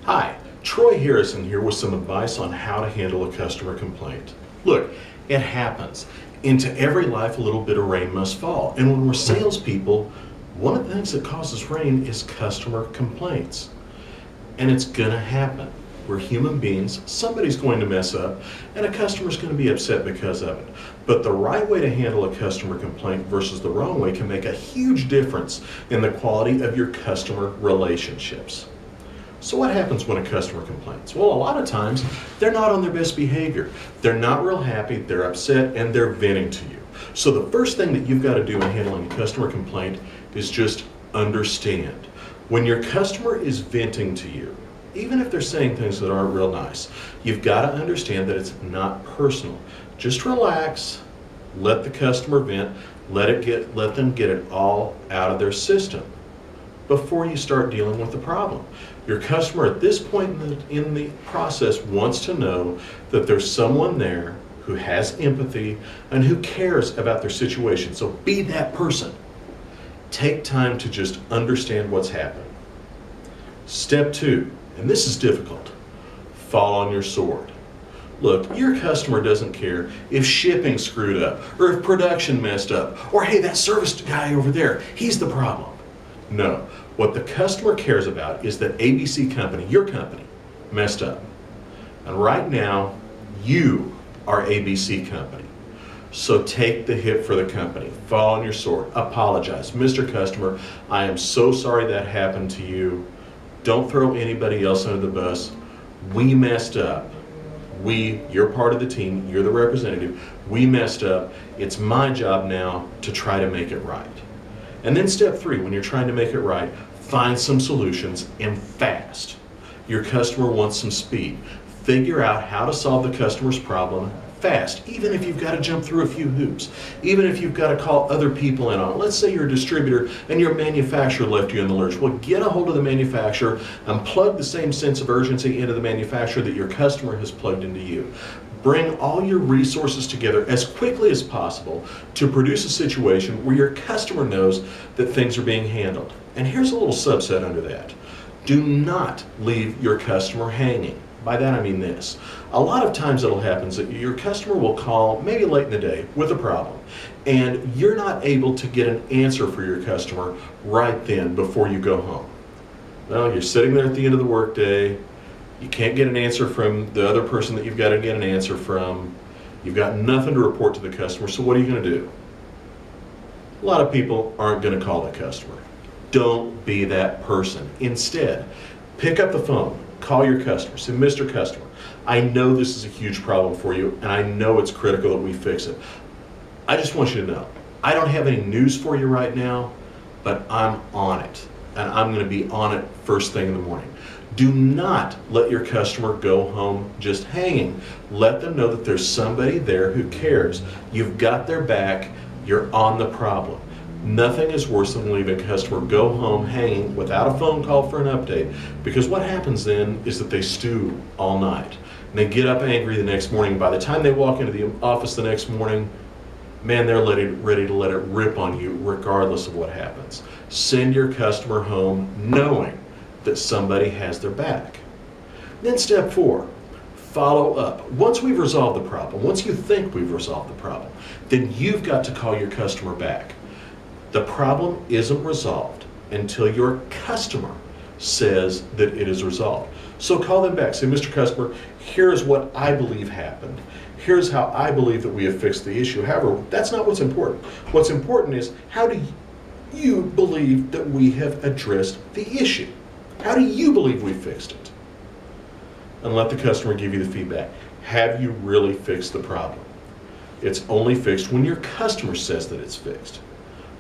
Hi, Troy Harrison here with some advice on how to handle a customer complaint. Look, it happens. Into every life a little bit of rain must fall. And when we're salespeople, one of the things that causes rain is customer complaints. And it's gonna happen. We're human beings, somebody's going to mess up, and a customer's going to be upset because of it. But the right way to handle a customer complaint versus the wrong way can make a huge difference in the quality of your customer relationships. So what happens when a customer complains? Well, a lot of times they're not on their best behavior. They're not real happy, they're upset, and they're venting to you. So the first thing that you've got to do in handling a customer complaint is just understand. When your customer is venting to you, even if they're saying things that aren't real nice, you've got to understand that it's not personal. Just relax, let the customer vent, let them get it all out of their system before you start dealing with the problem. Your customer at this point in the process wants to know that there's someone there who has empathy and who cares about their situation. So be that person. Take time to just understand what's happening. Step 2. And this is difficult. Fall on your sword. Look, your customer doesn't care if shipping screwed up or if production messed up or hey, that service guy over there, he's the problem. No, what the customer cares about is that ABC company, your company, messed up. And right now, you are ABC company. So take the hit for the company. Fall on your sword. Apologize. Mr. Customer, I am so sorry that happened to you. Don't throw anybody else under the bus. We messed up. You're part of the team, you're the representative. We messed up. It's my job now to try to make it right. And then step 3, when you're trying to make it right, find some solutions and fast. Your customer wants some speed. Figure out how to solve the customer's problem fast, even if you've got to jump through a few hoops, even if you've got to call other people in on it. Let's say you're a distributor and your manufacturer left you in the lurch. Well, get a hold of the manufacturer and plug the same sense of urgency into the manufacturer that your customer has plugged into you. Bring all your resources together as quickly as possible to produce a situation where your customer knows that things are being handled. And here's a little subset under that. Do not leave your customer hanging. By that I mean this. A lot of times it'll happen that your customer will call maybe late in the day with a problem and you're not able to get an answer for your customer right then before you go home. Well, you're sitting there at the end of the workday, you can't get an answer from the other person that you've got to get an answer from, you've got nothing to report to the customer, so what are you going to do? A lot of people aren't going to call the customer. Don't be that person. Instead, pick up the phone. Call your customer. Say, Mr. Customer, I know this is a huge problem for you and I know it's critical that we fix it. I just want you to know, I don't have any news for you right now, but I'm on it and I'm going to be on it first thing in the morning. Do not let your customer go home just hanging. Let them know that there's somebody there who cares. You've got their back. You're on the problem. Nothing is worse than leaving a customer go home hanging without a phone call for an update, because what happens then is that they stew all night. And they get up angry the next morning. By the time they walk into the office the next morning, man, they're ready to let it rip on you regardless of what happens. Send your customer home knowing that somebody has their back. Then step 4, follow up. Once we've resolved the problem, once you think we've resolved the problem, then you've got to call your customer back. The problem isn't resolved until your customer says that it is resolved. So call them back. Say, Mr. Customer, here's what I believe happened. Here's how I believe that we have fixed the issue. However, that's not what's important. What's important is, how do you believe that we have addressed the issue? How do you believe we fixed it? And let the customer give you the feedback. Have you really fixed the problem? It's only fixed when your customer says that it's fixed.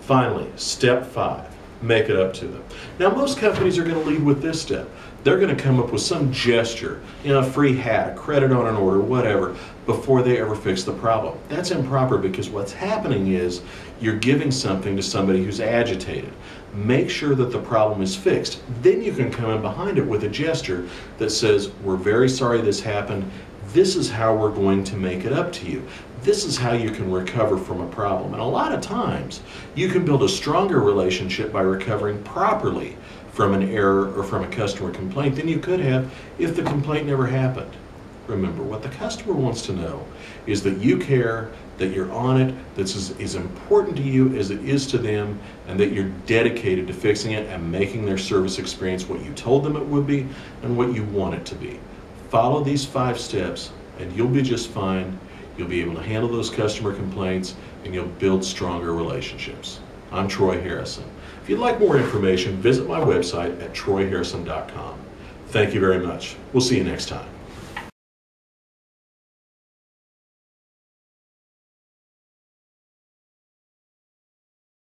Finally, step 5, make it up to them. Now, most companies are going to lead with this step. They're going to come up with some gesture, a free hat, a credit on an order, whatever, before they ever fix the problem. That's improper, because what's happening is you're giving something to somebody who's agitated. Make sure that the problem is fixed. Then you can come in behind it with a gesture that says, we're very sorry this happened. This is how we're going to make it up to you. This is how you can recover from a problem. And a lot of times, you can build a stronger relationship by recovering properly from an error or from a customer complaint than you could have if the complaint never happened. Remember, what the customer wants to know is that you care, that you're on it, that's as important to you as it is to them, and that you're dedicated to fixing it and making their service experience what you told them it would be and what you want it to be. Follow these 5 steps and you'll be just fine. You'll be able to handle those customer complaints and you'll build stronger relationships. I'm Troy Harrison. If you'd like more information, visit my website at troyharrison.com. Thank you very much. We'll see you next time.